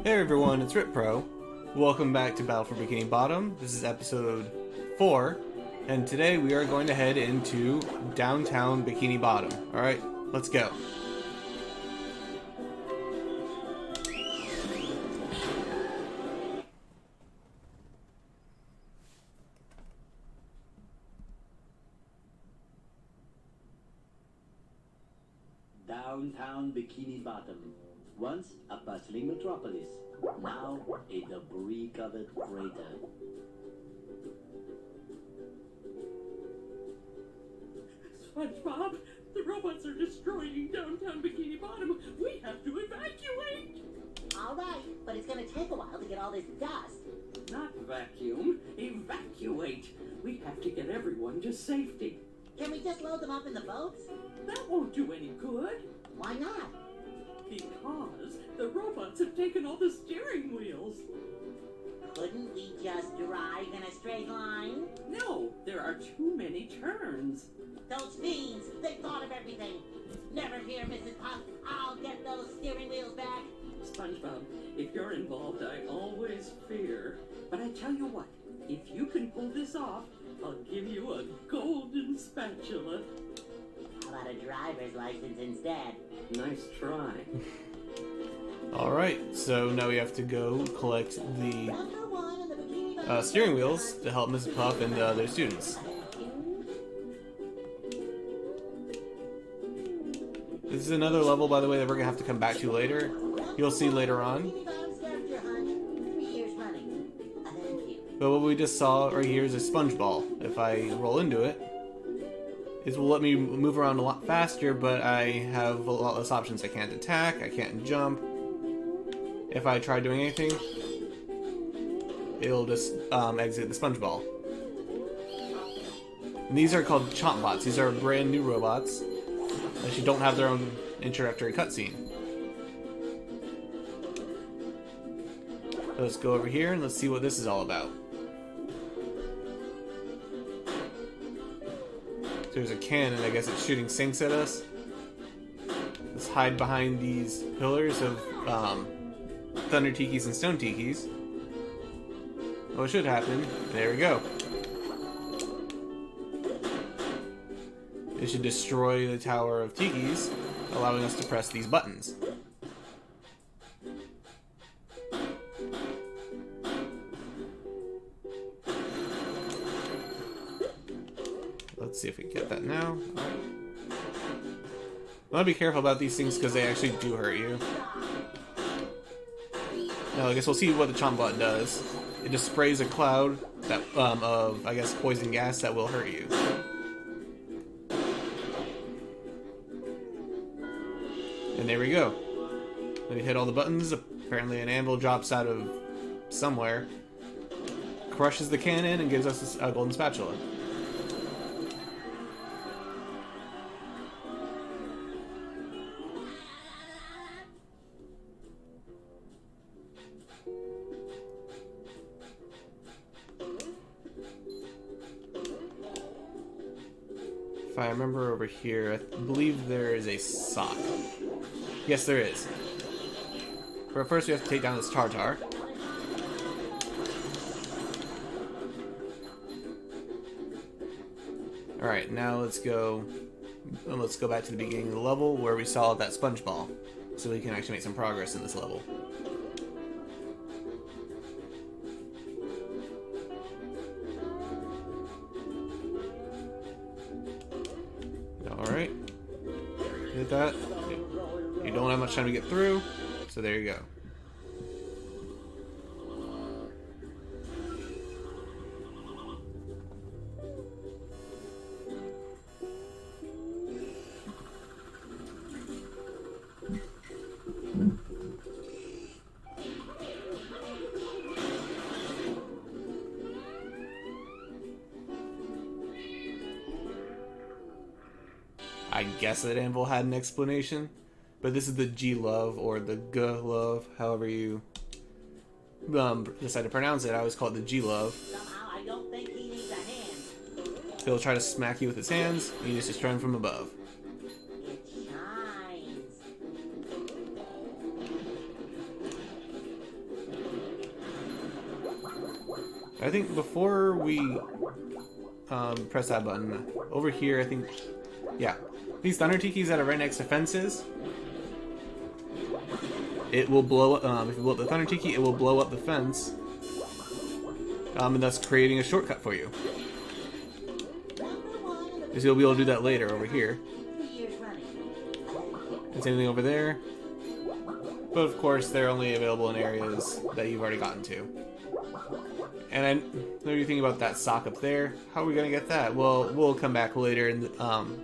Hey everyone, it's RipPro. Welcome back to Battle for Bikini Bottom. This is episode 4, and today we are going to head into Downtown Bikini Bottom. Alright, let's go. Downtown Bikini Bottom, once a bustling metropolis, now a debris-covered crater. SpongeBob, the robots are destroying Downtown Bikini Bottom. We have to evacuate. All right, but it's gonna take a while to get all this dust. Not vacuum, evacuate. We have to get everyone to safety. Can we just load them up in the boats? That won't do any good. Why not? Because the robots have taken all the steering wheels. Couldn't we just drive in a straight line? No, there are too many turns. Those fiends, they thought of everything. Never fear, Mrs. Puff. I'll get those steering wheels back. SpongeBob, if you're involved, I always fear. But I tell you what, if you can pull this off, I'll give you a golden spatula. How about a driver's license instead? Nice try. Alright, so now we have to go collect the Number one in the Bikini Bottom. steering wheels to help Mrs. Puff and the other students. This is another level, by the way, that we're going to have to come back to later. You'll see later on. Bikini Bottom scavenger hunt. 3 years running. Thank you. But what we just saw right here is a sponge ball. If I roll into it, it will let me move around a lot faster, but I have a lot less options. I can't attack, I can't jump. If I try doing anything, it'll just exit the sponge ball. And these are called Chompbots. These are brand new robots that actually don't have their own introductory cutscene. Let's go over here and let's see what this is all about. There's a cannon, I guess it's shooting sinks at us. Let's hide behind these pillars of Thunder Tikis and Stone Tikis. What should happen? There we go. It should destroy the Tower of Tikis, allowing us to press these buttons. Let's see if we can get that now. Alright. I want to be careful about these things because they actually do hurt you. Now I guess we'll see what the Chompbot does. It just sprays a cloud that of, I guess, poison gas that will hurt you. And there we go. When you hit all the buttons, apparently an anvil drops out of somewhere, crushes the cannon, and gives us a golden spatula. If I remember over here, I believe there is a sock. Yes, there is. But first we have to take down this Tartar. Alright, now let's go back to the beginning of the level where we saw that sponge ball. So we can actually make some progress in this level. Alright. Hit that. You don't have much time to get through, so there you go. I guess that anvil had an explanation, but this is the G-Love, or the G-Love, however you decide to pronounce it. I always call it the G-Love. Somehow I don't think he needs a hand. He'll try to smack you with his hands, and you just destroy him from above. It shines. I think before we press that button, over here, I think, yeah, these thunder tikis that are right next to fences, it will blow up, if you blow up the thunder tiki, it will blow up the fence, and thus creating a shortcut for you. Because you'll be able to do that later over here. And same thing over there. But of course, they're only available in areas that you've already gotten to. And I know you're thinking about that sock up there. How are we gonna get that? Well, we'll come back later in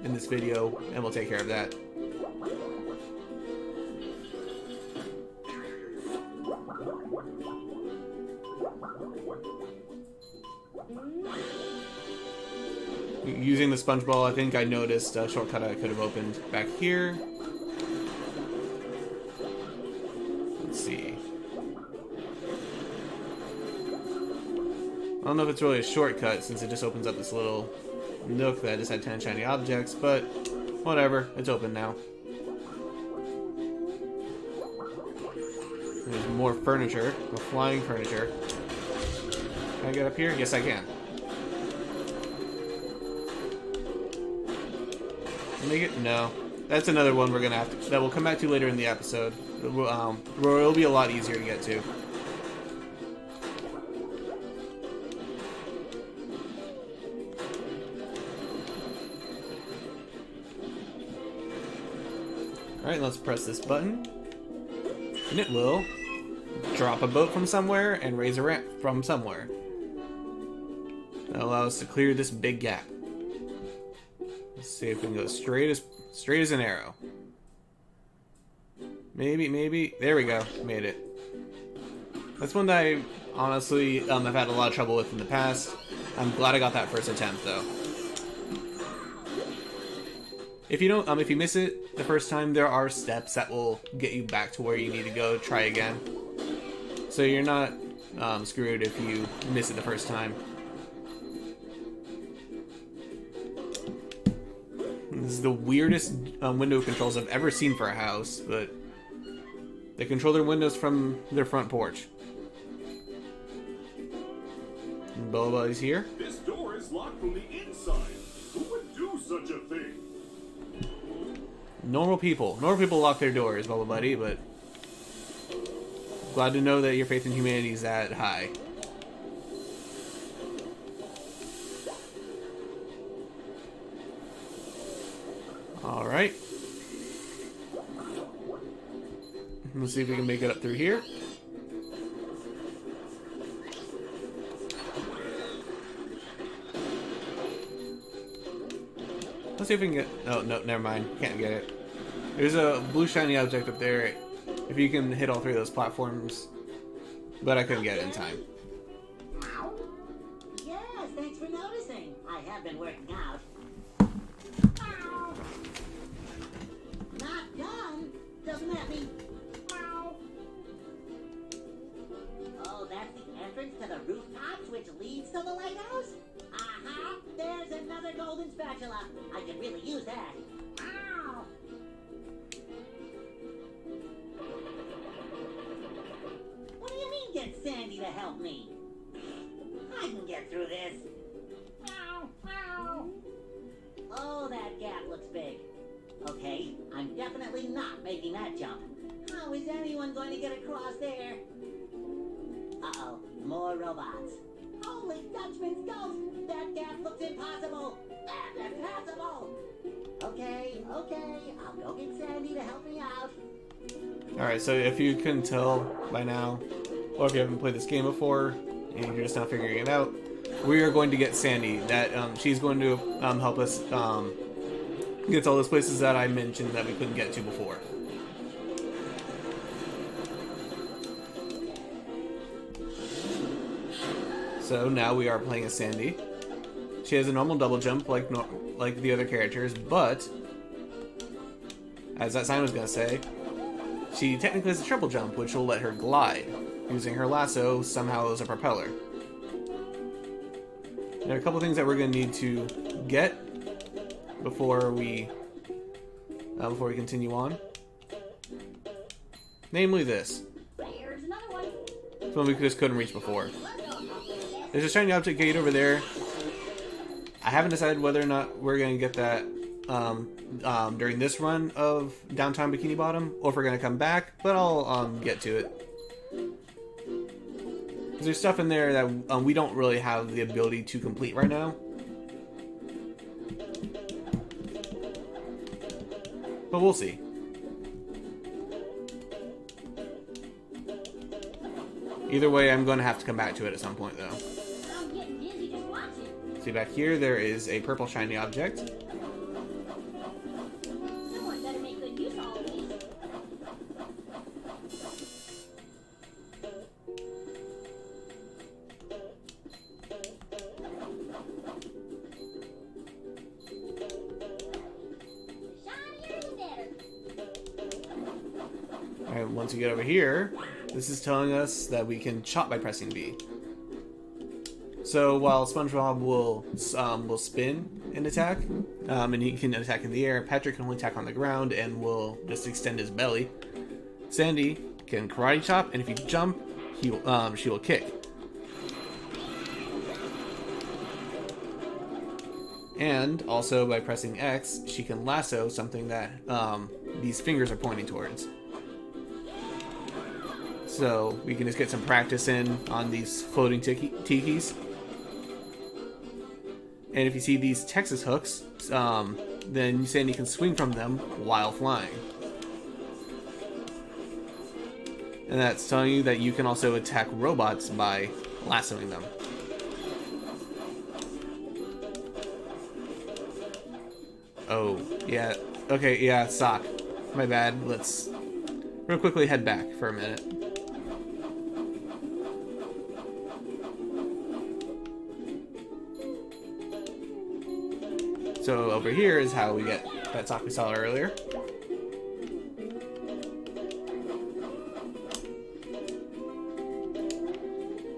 this video, and we'll take care of that. Using the sponge ball, I think I noticed a shortcut I could have opened back here. Let's see. I don't know if it's really a shortcut since it just opens up this little nook that just had 10 shiny objects, but whatever, it's open now. There's more furniture, more flying furniture. Can I get up here? Yes, I can. Make it? No. That's another one we're gonna have to, that we'll come back to later in the episode. It'll be a lot easier to get to. Alright, let's press this button. And it will drop a boat from somewhere and raise a ramp from somewhere. That'll allow us to clear this big gap. Let's see if we can go straight as an arrow. Maybe. There we go. Made it. That's one that I honestly have had a lot of trouble with in the past. I'm glad I got that first attempt though. If you don't, if you miss it the first time, there are steps that will get you back to where you need to go. Try again. So you're not screwed if you miss it the first time. This is the weirdest window controls I've ever seen for a house, but they control their windows from their front porch. And Boba's here. This door is locked from the inside. Who would do such a thing? Normal people. Normal people lock their doors, Bubba Buddy, but glad to know that your faith in humanity is that high. Alright. Let's see if we can make it up through here. Let's see if we can get... Oh, no, never mind. Can't get it. There's a blue shiny object up there. If you can hit all three of those platforms. But I couldn't get it in time. Yes, thanks for noticing. I have been working out. Not done? Doesn't that mean... Oh, that's the entrance to the rooftops which leads to the lighthouse? Uh-huh. There's another golden spatula. I could really use that. Ow! What do you mean get Sandy to help me? I can get through this. Ow! Ow! Oh, that gap looks big. Okay, I'm definitely not making that jump. How is anyone going to get across there? Uh-oh, more robots. Holy Dutchman's ghost! That gap looks impossible! That's impossible! Okay, I'll go get Sandy to help me out. Alright, so if you couldn't tell by now, or if you haven't played this game before, and you're just now figuring it out, we are going to get Sandy. That she's going to help us get to all those places that I mentioned that we couldn't get to before. So now we are playing as Sandy. She has a normal double jump like the other characters, but as that sign was going to say, she technically has a triple jump, which will let her glide, using her lasso somehow as a propeller. There are a couple things that we're going to need to get before we continue on. Namely this. There's another one. It's one we just couldn't reach before. There's a shiny object gate over there. I haven't decided whether or not we're going to get that during this run of Downtown Bikini Bottom, or if we're going to come back, but I'll get to it. Because there's stuff in there that we don't really have the ability to complete right now. But we'll see. Either way, I'm going to have to come back to it at some point, though. I'm getting dizzy just watching. See, back here, there is a purple shiny object. Someone better make good use of all these. The shinier the better. Alright, once you get over here, this is telling us that we can chop by pressing B. So while SpongeBob will spin and attack, and he can attack in the air, Patrick can only attack on the ground and will just extend his belly. Sandy can karate chop, and if you jump, she will kick. And also by pressing X, she can lasso something that these fingers are pointing towards. So we can just get some practice in on these floating tikis. And if you see these Texas hooks, then Sandy can swing from them while flying. And that's telling you that you can also attack robots by lassoing them. Oh, yeah. Okay, yeah, sock. My bad. Let's real quickly head back for a minute. So over here is how we get that sock we saw earlier.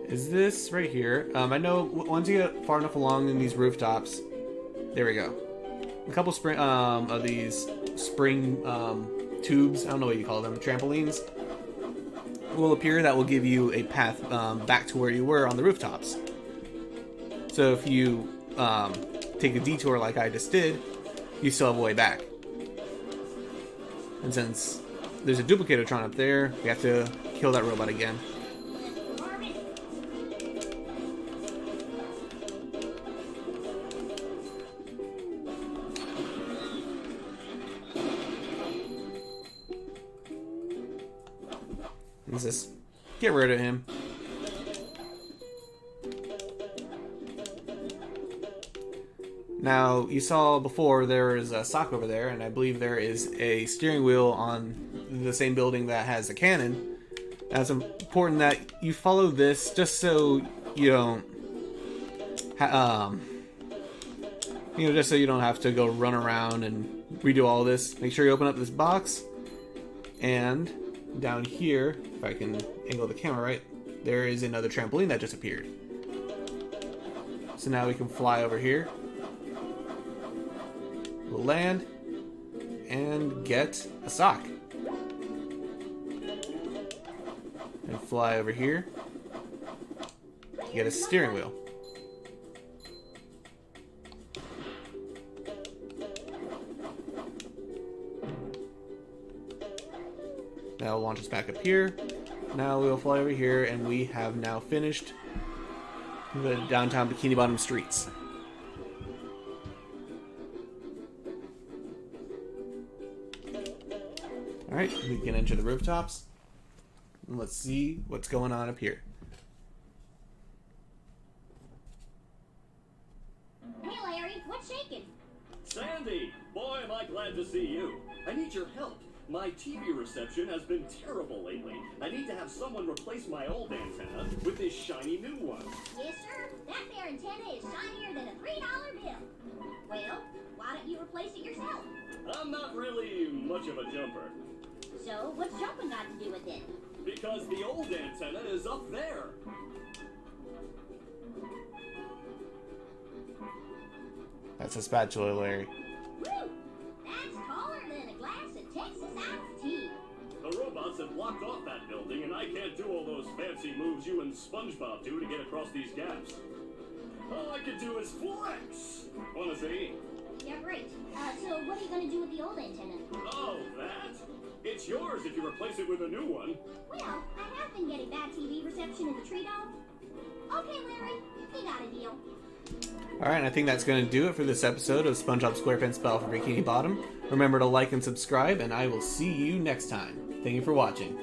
Is this right here? I know once you get far enough along in these rooftops, there we go. A couple of these spring tubes, I don't know what you call them, trampolines, will appear that will give you a path back to where you were on the rooftops. So if you take a detour like I just did, you still have a way back. And since there's a Duplicatotron up there, we have to kill that robot again. Let's just get rid of him. Now, you saw before there is a sock over there, and I believe there is a steering wheel on the same building that has a cannon. And it's important that you follow this just so you don't, just so you don't have to go run around and redo all this. Make sure you open up this box, and down here, if I can angle the camera right, there is another trampoline that just appeared. So now we can fly over here. We'll land and get a sock. And fly over here. Get a steering wheel. Now we'll launch us back up here. Now we'll fly over here, and we have now finished the Downtown Bikini Bottom streets. Alright, we can enter the rooftops. And let's see what's going on up here. Hey, Larry, what's shaking? Sandy! Boy, am I glad to see you. I need your help. My TV reception has been terrible lately. I need to have someone replace my old antenna with this shiny new one. Yes, sir. That there antenna is shinier than a $3 bill. Well, why don't you replace it yourself? I'm not really much of a jumper. So, what's jumping got to do with it? Because the old antenna is up there. That's a spatula, Larry. Woo! That's taller than a glass of Texas iced tea. The robots house had blocked off that building, and I can't do all those fancy moves you and SpongeBob do to get across these gaps. All I can do is flex. Wanna see? Yeah, great. So what are you gonna do with the old antenna? Oh, that? It's yours if you replace it with a new one. Well, I have been getting bad TV reception in the tree dome. Okay, Larry, we got a deal. Alright, I think that's going to do it for this episode of SpongeBob SquarePants Battle for Bikini Bottom. Remember to like and subscribe, and I will see you next time. Thank you for watching.